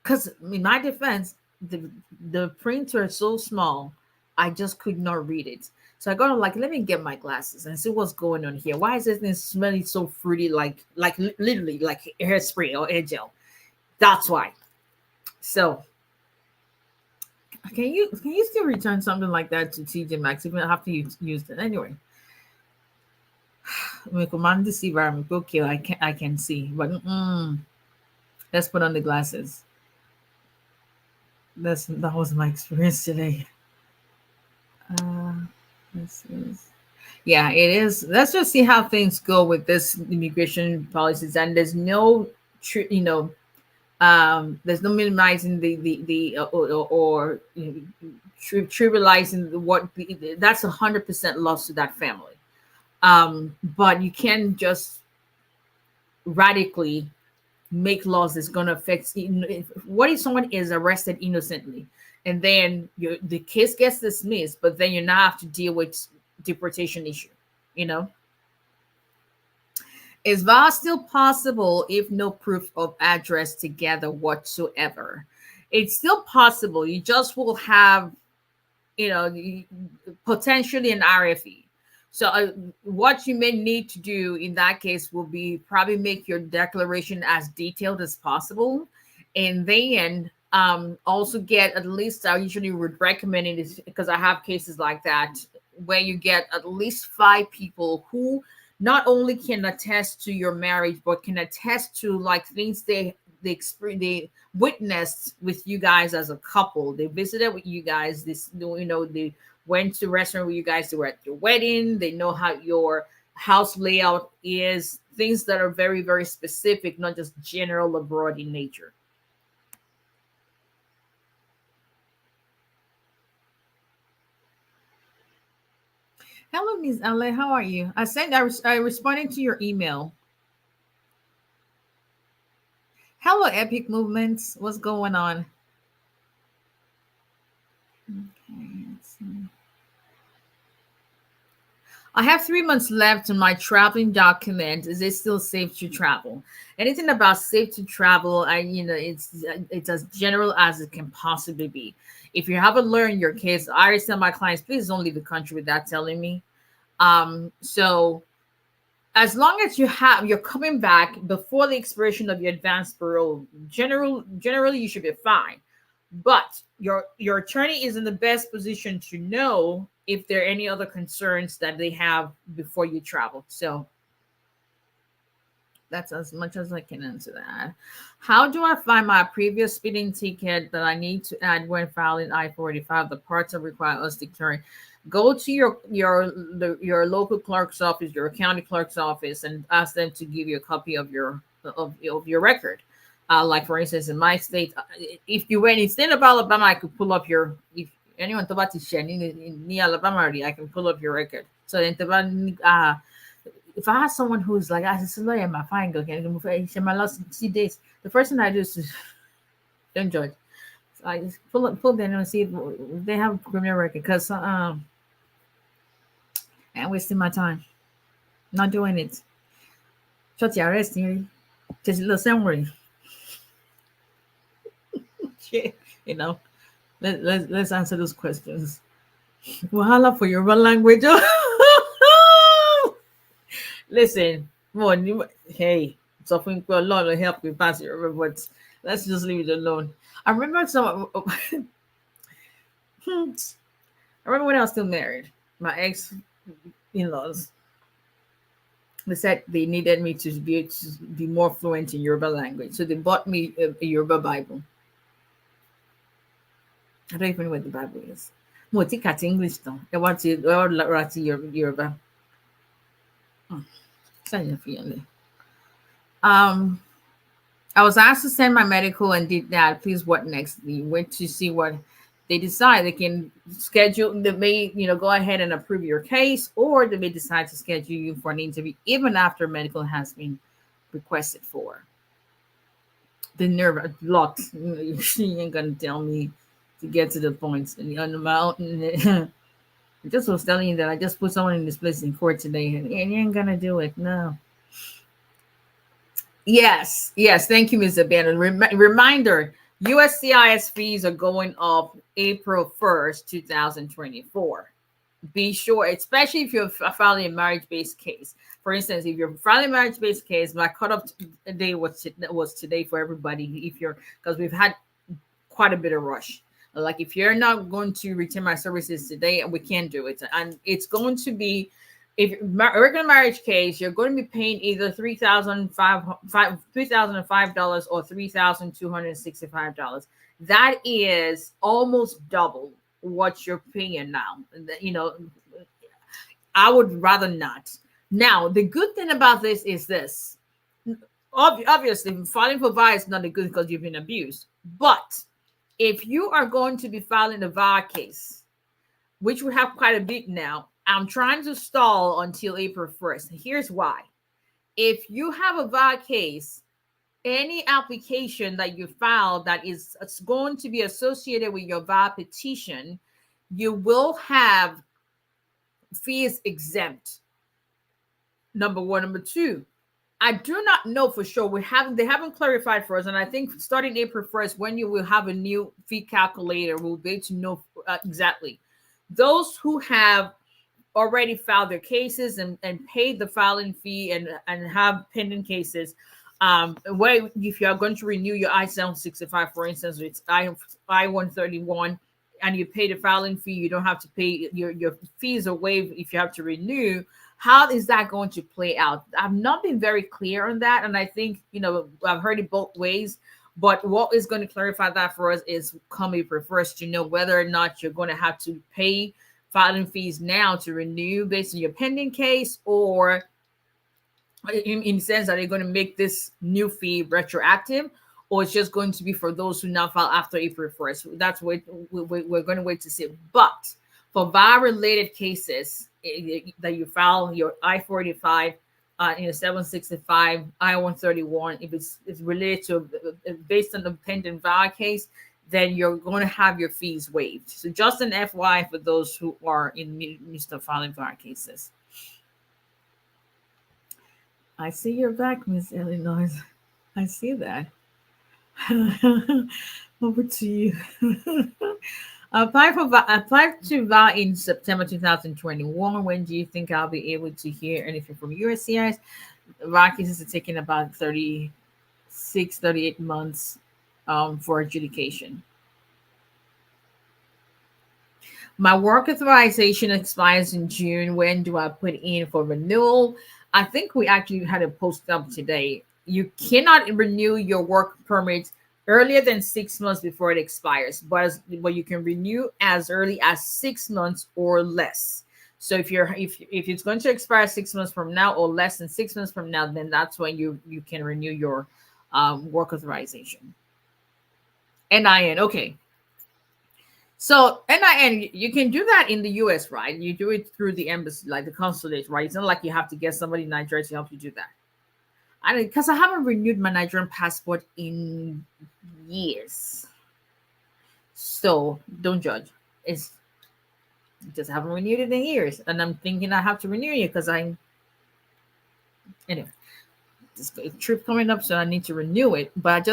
Because in my defense, the printer is so small, I just could not read it. So I got like, let me get my glasses and see what's going on here. Why is this thing smelling so fruity, like literally like hairspray or hair gel? That's why. So can you still return something like that to TJ Maxx even after you used it anyway? We command this environment. Okay, I can see, but let's put on the glasses. That was my experience today. Uh, this is Yeah, it is. Let's just see how things go with this immigration policies, and there's no, there's no minimizing the or trivializing that's 100% loss to that family. But you can just radically make laws that's going to affect. What if someone is arrested innocently, and then the case gets dismissed, but then you now have to deal with deportation issue? You know, is VAR still possible if no proof of address together whatsoever? It's still possible. You just will have, potentially an RFE. So what you may need to do in that case will be probably make your declaration as detailed as possible, and then also get at least, I usually would recommend it is because I have cases like that where you get at least 5 people who not only can attest to your marriage but can attest to like things they experience, they witnessed with you guys as a couple. They visited with you guys. They went to restaurant with you guys. They were at your wedding. They know how your house layout is. Things that are very, very specific, not just general abroad in nature. Hello, Miss Ale. How are you? I responded to your email. Hello, Epic Movements. What's going on? Okay, let's see. I have 3 months left on my traveling document. Is it still safe to travel? Anything about safe to travel, it's as general as it can possibly be. If you haven't learned your case, I always tell my clients, please don't leave the country without telling me. So as long as you're coming back before the expiration of your advanced parole, generally you should be fine. But your attorney is in the best position to know if there are any other concerns that they have before you travel. So that's as much as I can answer that. How do I find my previous speeding ticket that I need to add when filing I-45? The parts that require us to carry. Go to your local clerk's office, your county clerk's office, and ask them to give you a copy of your record. Like for instance, in my state, if you went in state of Alabama, I could pull up your if anyone about to share in Alabama already, I can pull up your record. So if I have someone who's like, I said, lawyer, my fine go can my last days, the first thing I do is to, don't judge. So I just pull them and see if they have a criminal record because and wasting my time. Not doing it. 𝒊𝒎𝒎𝒊𝒈𝒓𝒂𝒏𝒕. Just a little summary. You know, let's answer those questions. Wahala for your language. Listen, hey, suffering for a lot of help with pass it, but let's just leave it alone. I remember some. I remember when I was still married, my ex-in-laws. They said they needed me to be more fluent in Yoruba language, so they bought me a Yoruba Bible. I don't even know what the Bible is. Mo ti kà ti English tán. Ẹ wá ra ti Yoruba. Sẹ́yìn fi hàn lẹ̀. I was asked to send my medical and did that. Please, what next? We went to see what they decide. They can schedule. They may, go ahead and approve your case, or they may decide to schedule you for an interview even after medical has been requested for. The nerve blocked. She ain't gonna tell me to get to the point. And on the mountain, I just was telling you that I just put someone in this place in court today, and you ain't gonna do it. No. Yes. Thank you, Ms. Abandon. Reminder: USCIS fees are going up April 1st, 2024. Be sure, especially if you're filing a marriage-based case. For instance, if you're filing a marriage-based case, my cutoff day was today for everybody. Because we've had quite a bit of rush. Like if you're not going to retain my services today, we can't do it, and it's going to be. If a regular marriage case, you're going to be paying either $3,005 or $3,265. That is almost double what you're paying now. I would rather not. Now, the good thing about this is this. Obviously, filing for VA is not a good because you've been abused. But if you are going to be filing a VA case, which we have quite a bit now, I'm trying to stall until April 1st. Here's why. If you have a VA case, any application that you file that is going to be associated with your VA petition, you will have fees exempt. Number one. Number two, I do not know for sure. They haven't clarified for us. And I think starting April 1st, when you will have a new fee calculator, we'll be able to know exactly. Those who have already filed their cases and paid the filing fee and have pending cases, if you are going to renew your I-765, for instance, it's I-131, and you pay the filing fee, you don't have to pay, your fees are waived if you have to renew. How is that going to play out? I've not been very clear on that, and I think I've heard it both ways. But what is going to clarify that for us is come April 1st to know whether or not you're going to have to pay filing fees now to renew based on your pending case, or in the sense that they're going to make this new fee retroactive, or it's just going to be for those who now file after April 1st. That's what we're going to wait to see. But for VA related cases that you file your I-45, 765, I-131, if it's related to based on the pending VA case, then you're going to have your fees waived. So just an FYI for those who are in midst of filing VA cases. I see you're back, Miss Illinois. I see that. Over to you. Apply to VA in September 2021. When do you think I'll be able to hear anything from USCIS? VA cases are taking about 38 months for adjudication. My work authorization expires in June. When do I put in for renewal? I think we actually had a post up today. You cannot renew your work permit earlier than 6 months before it expires, but you can renew as early as 6 months or less. So if it's going to expire 6 months from now or less than 6 months from now, then that's when you can renew your work authorization. NIN, okay. So NIN, you can do that in the US, right? You do it through the embassy, like the consulate, right? It's not like you have to get somebody in Nigeria to help you do that. Because I haven't renewed my Nigerian passport in years. So don't judge. It's just haven't renewed it in years. And I'm thinking I have to renew it because I Anyway, this trip coming up, so I need to renew it. But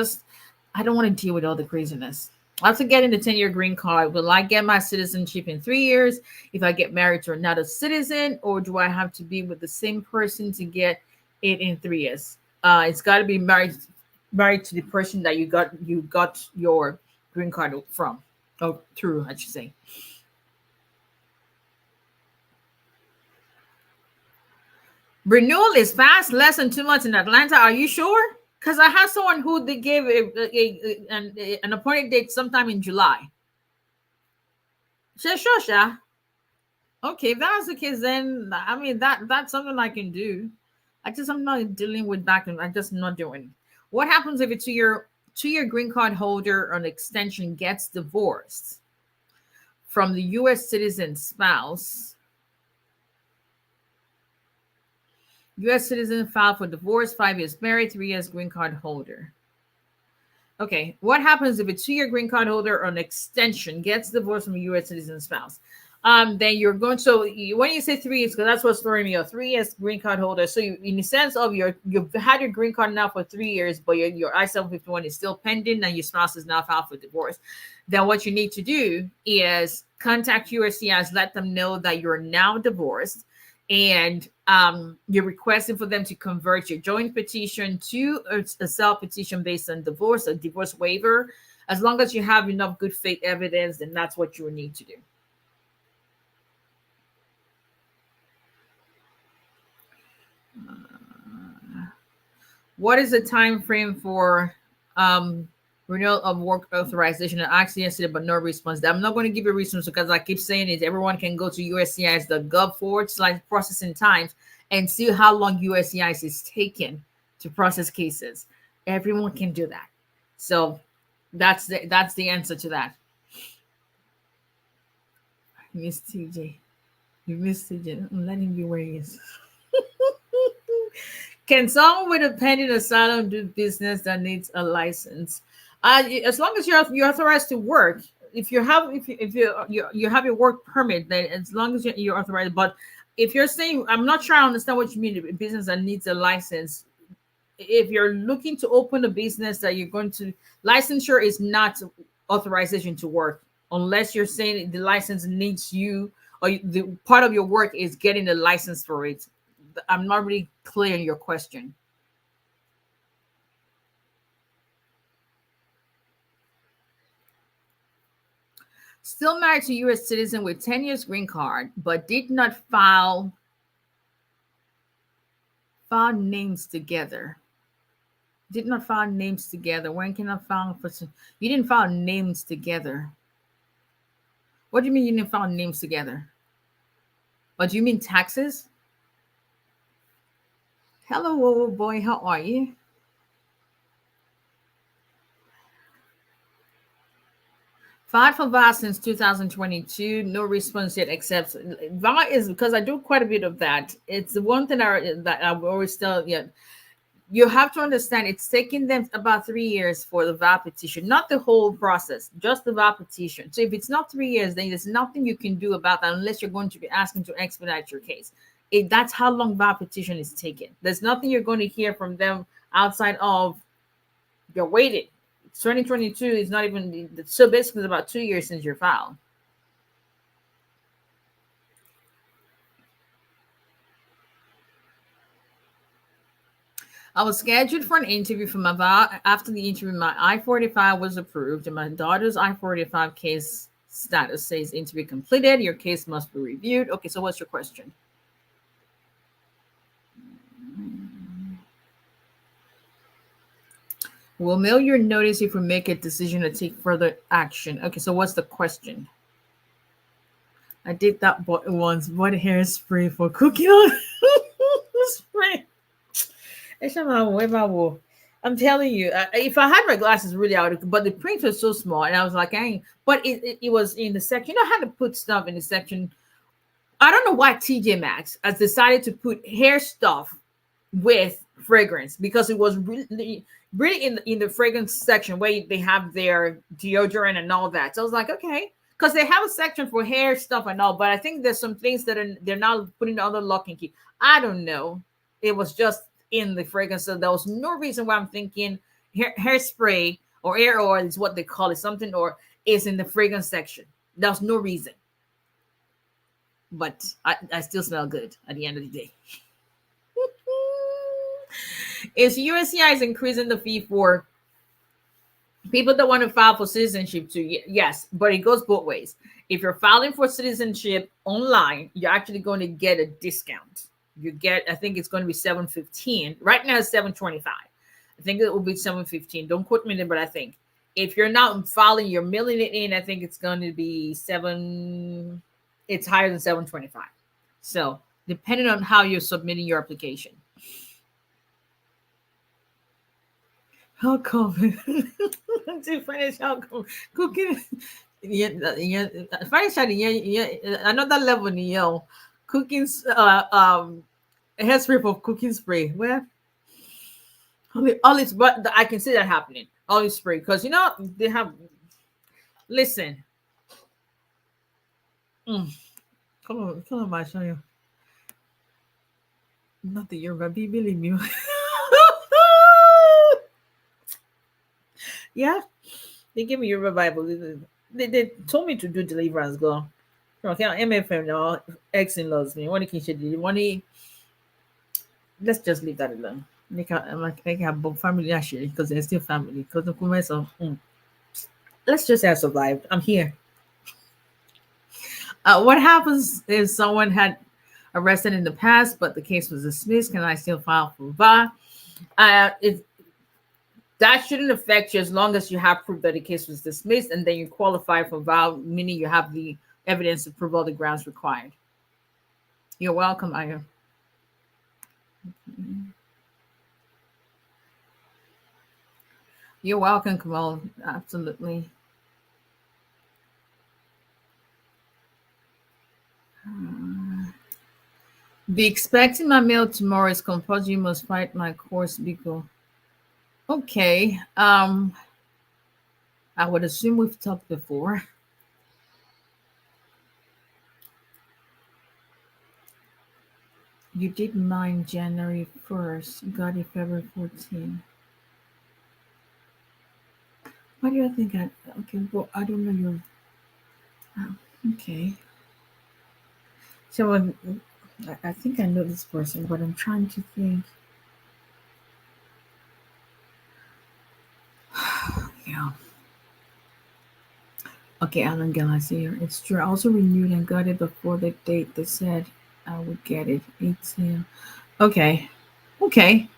I don't want to deal with all the craziness. After getting the 10-year green card, will I get my citizenship in 3 years if I get married to another citizen, or do I have to be with the same person to get it in 3 years? It's got to be married to the person that you got your green card from, or through, I should say. Renewal is fast, less than 2 months in Atlanta. Are you sure? Because I have someone who they gave an appointed date sometime in July. Sure, sure, sure. Okay, if that's the case, then I mean that's something I can do. I'm not dealing with back and I'm just not doing it. What happens if a two-year green card holder on extension gets divorced from the US citizen spouse? US citizen filed for divorce, 5 years married, 3 years green card holder. Okay, what happens if a two-year green card holder on extension gets divorced from a U.S. citizen spouse? Then you're going. So when you say 3 years, because that's what's throwing me off. 3 years green card holder. So you, in the sense of you've had your green card now for 3 years, but your I-751 is still pending, and your spouse is now filed for divorce. Then what you need to do is contact USCIS, let them know that you're now divorced, and you're requesting for them to convert your joint petition to a self petition based on divorce, a divorce waiver. As long as you have enough good faith evidence, then that's what you will need to do. What is the time frame for renewal of work authorization? I asked yesterday, but no response. I'm not going to give a response because I keep saying it. Everyone can go to USCIS.gov/processing times and see how long USCIS is taking to process cases. Everyone can do that. So that's the answer to that. Miss TJ. You missed TJ. I'm letting you where he is. Can someone with a pending asylum do business that needs a license? As long as you're authorized to work, if you have your work permit, then as long as you're authorized. But if you're saying, I'm not sure I understand what you mean, a business that needs a license. If you're looking to open a business that you're going to, licensure is not authorization to work unless you're saying the license needs you, or the part of your work is getting a license for it. I'm not really clear in your question. Still married to U.S. citizen with 10 years green card, but did not file names together. Did not file names together. When can I file for? You didn't file names together. What do you mean you didn't file names together? Or do you mean taxes? Hello, Whoa boy. How are you? Filed for VA since 2022. No response yet, except VA is because I do quite a bit of that. It's the one thing that I always tell you. You have to understand it's taking them about 3 years for the VA petition, not the whole process, just the VA petition. So if it's not 3 years, then there's nothing you can do about that unless you're going to be asking to expedite your case. That's how long VA petition is taking. There's nothing you're going to hear from them outside of you're waiting. 2022 is not even, so basically it's about 2 years since your file. I was scheduled for an interview for my VA. After the interview, my I-45 was approved, and my daughter's I-45 case status says interview completed. Your case must be reviewed. Okay, so what's your question? We'll mail your notice if we make a decision to take further action. Okay, so what's the question? I did that once. Bought hairspray for cooking on spray. I'm telling you, if I had my glasses really out, but the print was so small, and I was like, but it was in the section. You know how to put stuff in the section. I don't know why TJ Maxx has decided to put hair stuff with fragrance, because it was really in the fragrance section where they have their deodorant and all that. So I was like, okay, because they have a section for hair stuff and all, but I think there's some things that they're now putting under lock and key. I don't know. It was just in the fragrance. So there was no reason why I'm thinking hairspray or hair oil is what they call it, something, or is in the fragrance section. There's no reason. But I still smell good at the end of the day. Is USCIS increasing the fee for people that want to file for citizenship too? Yes, but it goes both ways. If you're filing for citizenship online, you're actually going to get a discount. You get, I think it's going to be $7.15. Right now it's $7.25. I think it will be $7.15. Don't quote me there, but I think if you're not filing, you're mailing it in, I think it's going to be $7. It's higher than $7.25. So depending on how you're submitting your application. How come? To finish how come cooking? Yeah, finish another level in cooking hairspray for cooking spray. Where olive, but I can see that happening. Olive spray, because they have. Listen, come on, my show. Not the Yoruba, believe me. Yeah, they gave me Yoruba Bible. They told me to do deliverance, girl. Okay, MFM now. Ex-in-laws me. Let's just leave that alone. They have both family actually, because they're still family. Because the women let's just have survived. I'm here. What happens if someone had arrested in the past, but the case was dismissed? Can I still file for VA? That shouldn't affect you as long as you have proof that the case was dismissed, and then you qualify for VA, meaning you have the evidence to prove all the grounds required. You're welcome, Aya. You're welcome, Kamal. Absolutely. Be expecting my mail tomorrow. Is compulsory. You must fight my course, Biko. Okay. I would assume we've talked before. You did mine January 1st. Got it February 14th. Why do I think okay, well, I don't know your okay. So I think I know this person, but I'm trying to think. Yeah. Okay, Alan Galazier. It's true. I also renewed and got it before the date they said I would get it. 8 Okay. Okay.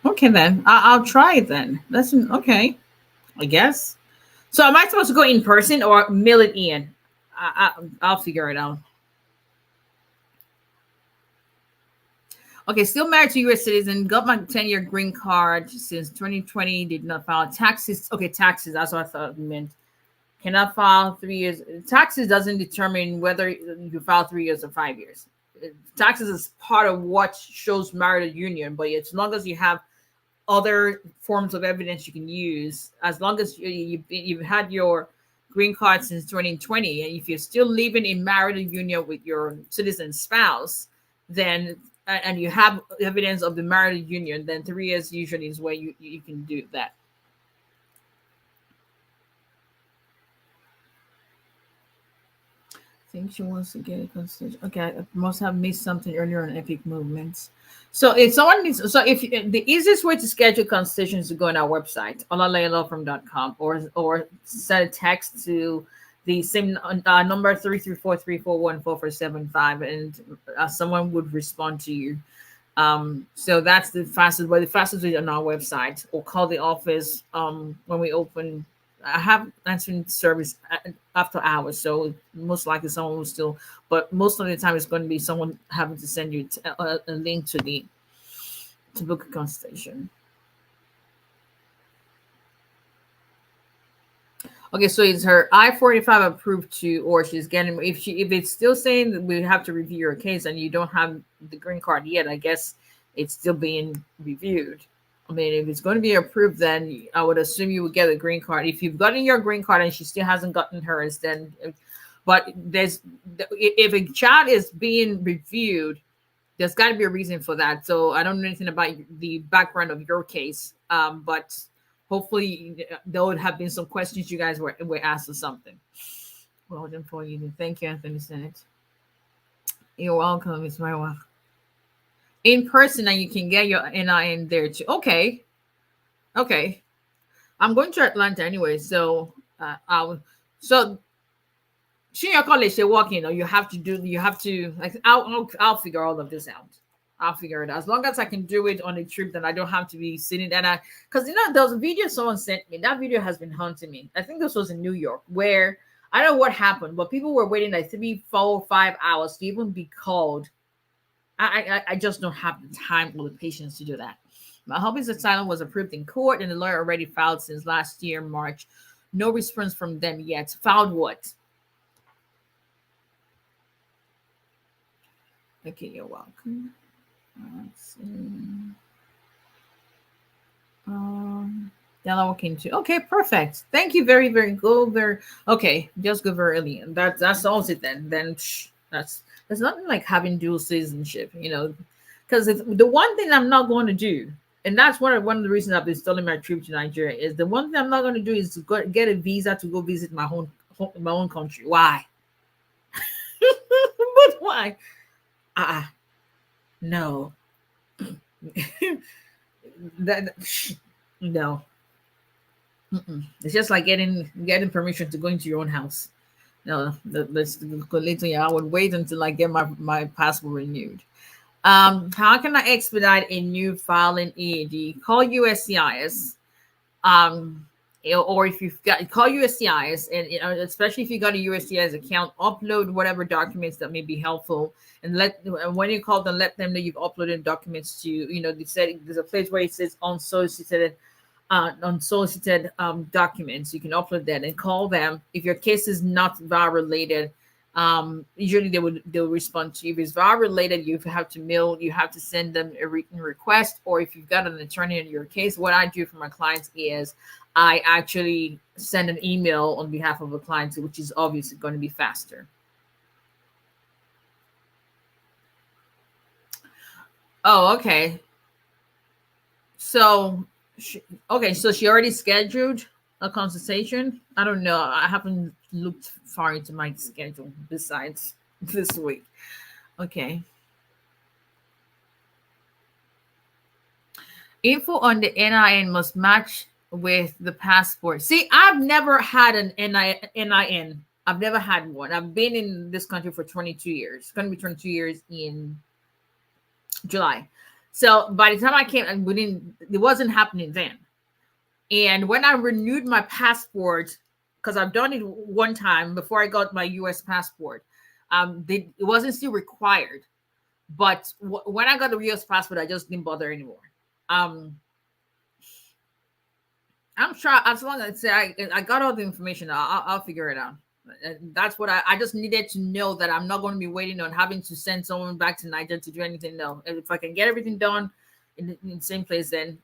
Okay then. I'll try it then. That's okay. I guess. So am I supposed to go in person or mail it in? I'll figure it out. Okay, still married to U.S. citizen. Got my 10-year green card since 2020. Did not file taxes. Okay, taxes. That's what I thought it meant. Cannot file 3 years. Taxes doesn't determine whether you file 3 years or 5 years. Taxes is part of what shows marital union, but as long as you have other forms of evidence you can use, as long as you've had your green card since 2020, and if you're still living in marital union with your citizen spouse, then and you have evidence of the marital union, then 3 years usually is where you can do that. I think she wants to get a constitution. Okay, I must have missed something earlier on epic movements. So if someone needs, the easiest way to schedule consultation is to go on our website, olalayalawfirm.com, or send a text to the same number 334-341-4475, and someone would respond to you. So that's the fastest way. The fastest way on our website, or call the office when we open. I have answering service after hours, so most likely someone will still, but most of the time it's going to be someone having to send you a link to book a consultation. Okay, so is her I-45 approved too, or she's getting, if it's still saying that we have to review your case and you don't have the green card yet, I guess it's still being reviewed. I mean, if it's going to be approved, then I would assume you would get a green card. If you've gotten your green card and she still hasn't gotten hers, then, but if a child is being reviewed, There's got to be a reason for that. So I don't know anything about the background of your case, but hopefully there would have been some questions you guys were asked or something. Well done for you. Thank you, Anthony Senate. You're welcome, Miss Marwa. In person, and you can get your NIN there too. Okay, okay. I'm going to Atlanta anyway, so I'll. So senior college, they walk in, or you have to like. I'll figure all of this out. I'll figure it out. As long as I can do it on a trip, then I don't have to be sitting there. Because there was a video someone sent me. That video has been haunting me. I think this was in New York, where I don't know what happened, but people were waiting like 3, 4, 5 hours to even be called. I just don't have the time or the patience to do that. My husband's asylum was approved in court, and the lawyer already filed since last year, March. No response from them yet. Filed what? Okay, you're welcome. Let's see. Delaware came to. Okay, perfect. Thank you very, very good. Very okay. Just go very early, and that solves it. Then that's there's nothing like having dual citizenship, because the one thing I'm not going to do, and that's one of the reasons I've been stalling my trip to Nigeria, is the one thing I'm not going to do is to get a visa to go visit my own country. Why? But why? No. No. It's just like getting permission to go into your own house. No, let's go later. Yeah, I would wait until I get my passport renewed. How can I expedite a new filing EAD? Call USCIS. Or if you've got, call USCIS, and especially if you got a USCIS account, upload whatever documents that may be helpful, and when you call them, let them know you've uploaded documents to, they said there's a place where it says unsolicited documents. You can upload that and call them. If your case is not VAR related, usually they'll respond to you. If it's VAR related, you have to send them a written request, or if you've got an attorney in your case, what I do for my clients is I actually send an email on behalf of a client, which is obviously going to be faster. Oh, okay. So she already scheduled a consultation. I don't know. I haven't looked far into my schedule besides this week. Okay. Info on the NIN must match with the passport. See, I've never had an NIN. I've never had one. I've been in this country for 22 years. It's going to be 22 years in July. So by the time I came, it wasn't happening then. And when I renewed my passport, because I've done it one time before I got my U.S. passport, it wasn't still required. But when I got the U.S. passport, I just didn't bother anymore. I'm sure as long as I got all the information, I'll figure it out. And that's what I just needed to know, that I'm not going to be waiting on having to send someone back to Nigeria to do anything. No, and if I can get everything done in the same place, then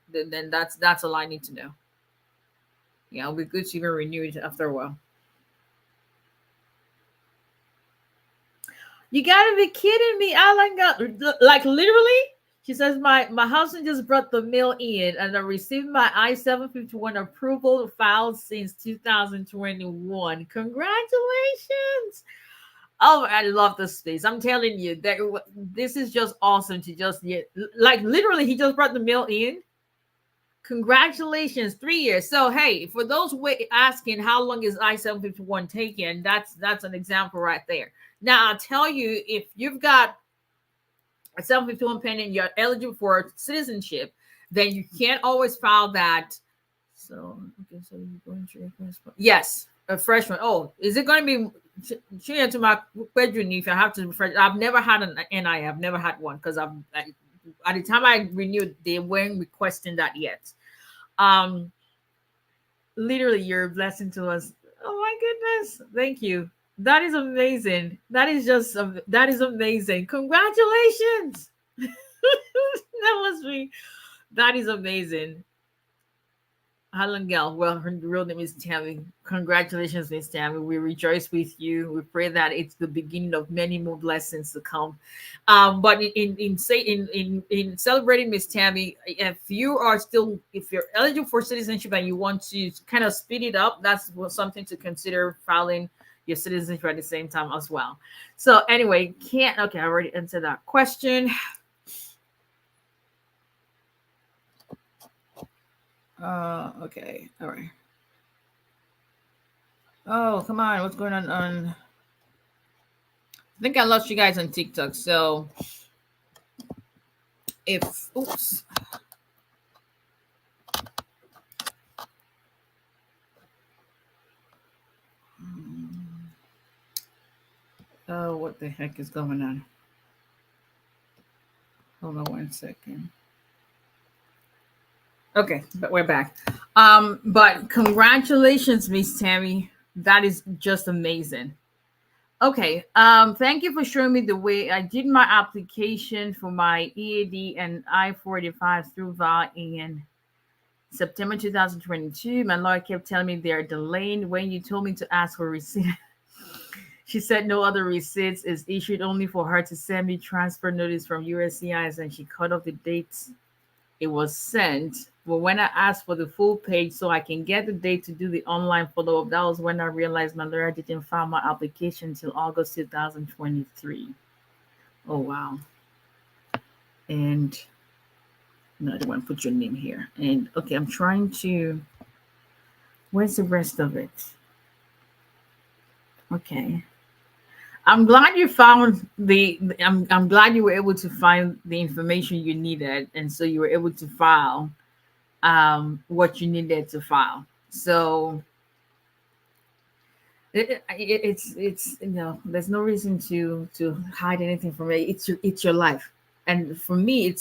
that's all I need to know. Yeah, it'll be good to even renew it after a while. You gotta be kidding me, Alan. Like literally, she says my husband just brought the mail in, and I received my I-751 approval filed since 2021. Congratulations! Oh, I love this space. I'm telling you that this is just awesome to just like literally he just brought the mail in. Congratulations, 3 years. So hey, for those asking how long is I-751 taking, that's an example right there. Now I'll tell you, if you've got a 751 pending, you're eligible for citizenship, then you can't always file that. So okay, so you're going to request. Yes, a fresh one. Oh, is it going to be changed to my bedroom? If I have to refresh, I've never had an NI. I've never had one because at the time I renewed, they weren't requesting that yet. Literally, you're a blessing to us. Oh my goodness, thank you. That is amazing. That is amazing. Congratulations. That was me. That is amazing. Helen Gal. Well, her real name is Tammy. Congratulations, Miss Tammy. We rejoice with you. We pray that it's the beginning of many more blessings to come. But in celebrating Miss Tammy, if you are still, if you're eligible for citizenship and you want to kind of speed it up, that's something to consider, filing your citizenship at the same time as well. So anyway, can't okay, I already answered that question. Okay, all right. Oh, come on, what's going on? I think I lost you guys on TikTok. So if oops. Oh, what the heck is going on? Hold on 1 second. Okay, but we're back. But congratulations, Miss Tammy. That is just amazing. Okay. Thank you for showing me the way. I did my application for my EAD and I-45 through VAL in September 2022. My lawyer kept telling me they're delaying. When you told me to ask for receipt, she said no other receipts is issued, only for her to send me transfer notice from USCIS, and she cut off the dates it was sent. But when I asked for the full page so I can get the date to do the online follow up, that was when I realized my lawyer didn't file my application until August 2023. Oh, wow. And no, I don't want to put your name here. And okay, I'm trying to. Where's the rest of it? Okay. I'm glad you found I'm glad you were able to find the information you needed, and so you were able to file what you needed to file. So it's there's no reason to hide anything from it. It's your life, and for me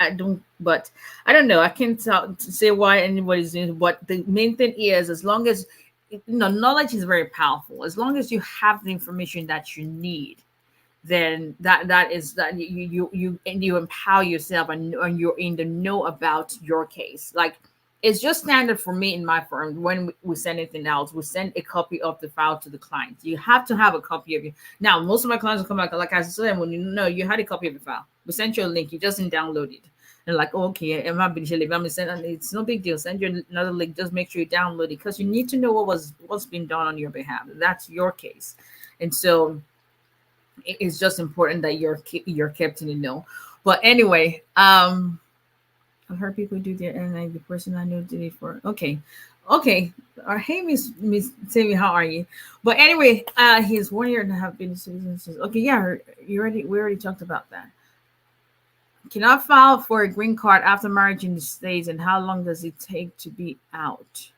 I don't, but I don't know, I can't say why anybody's doing it, but the main thing is, as long as knowledge is very powerful. As long as you have the information that you need, then that is that you empower yourself, and you're in the know about your case. Like, it's just standard for me in my firm. When we send anything else, we send a copy of the file to the client. You have to have a copy of it. Now, most of my clients will come back, like I said, when you know you had a copy of the file, we sent you a link, you just didn't download it. And like, okay, I'm it's no big deal. Send you another link. Just make sure you download it, because you need to know what's been done on your behalf. That's your case, and so it's just important that you're kept in the know. But anyway, I've heard people do their, and like the person I know did it for. Okay. Hey, Miss Tammy, how are you? But anyway, he's 1 year and a half been citizen. Okay, yeah, we already talked about that. Cannot file for a green card after marriage in the States, and how long does it take to be out?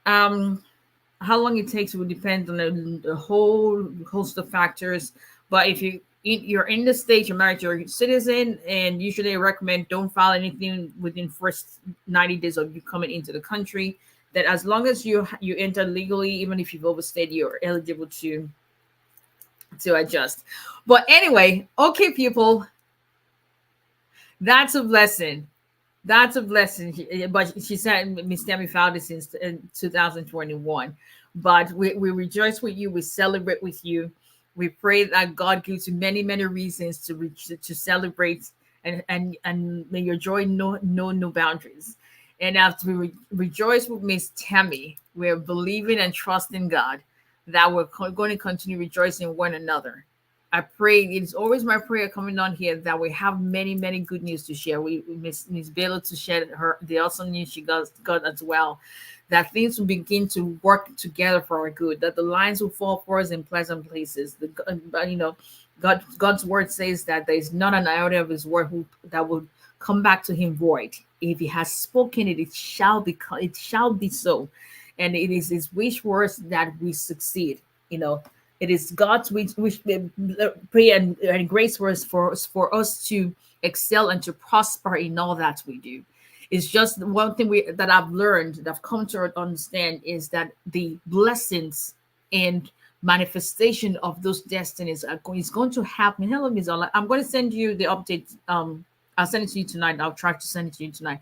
How long it takes will depend on the whole host of factors. But if you're in the States, you're married, you're a citizen, and usually I recommend don't file anything within first 90 days of you coming into the country. That as long as you enter legally, even if you've overstayed, you're eligible to adjust. But anyway, okay, people. That's a blessing. That's a blessing. But she said Miss Tammy found it since 2021. But we rejoice with you. We celebrate with you. We pray that God gives you many, many reasons to celebrate, and may your joy know no boundaries. And as we rejoice with Miss Tammy, we're believing and trusting God that we're going to continue rejoicing one another. I pray, it's always my prayer coming on here that we have many, many good news to share. We Miss Bella to share the awesome news she got as well. That things will begin to work together for our good. That the lines will fall for us in pleasant places. God's word says that there is not an iota of His word that will come back to Him void. If He has spoken it, it shall be so. And it is His wish words that we succeed. It is God's wish prayer and grace words for us to excel and to prosper in all that we do. It's just one thing that I've learned, that I've come to understand, is that the blessings and manifestation of those destinies is going to happen. Hello, Ms. Ola. I'm going to send you the update. I'll send it to you tonight. I'll try to send it to you tonight.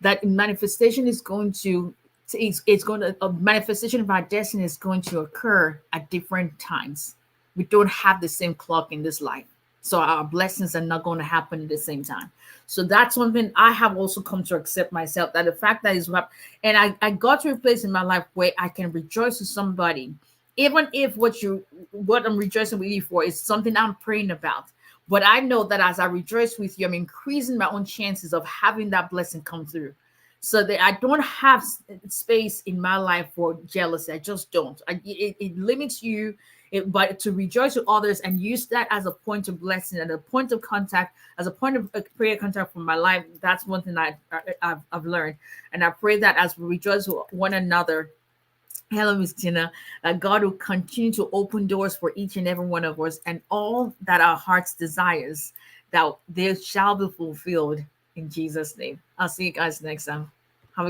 That manifestation is going to So it's going to, a manifestation of our destiny is going to occur at different times. We don't have the same clock in this life. So our blessings are not going to happen at the same time. So that's one thing I have also come to accept myself, that the fact that is what, and I got to a place in my life where I can rejoice with somebody, even if what I'm rejoicing with you for is something I'm praying about. But I know that as I rejoice with you, I'm increasing my own chances of having that blessing come through, so that I don't have space in my life for jealousy. I just don't. It limits you. But to rejoice with others and use that as a point of blessing and a point of contact, as a point of prayer contact for my life, that's one thing I've learned. And I pray that as we rejoice with one another, hello, Miss Tina, that God will continue to open doors for each and every one of us, and all that our hearts desires, that they shall be fulfilled in Jesus' name. I'll see you guys next time. Have a good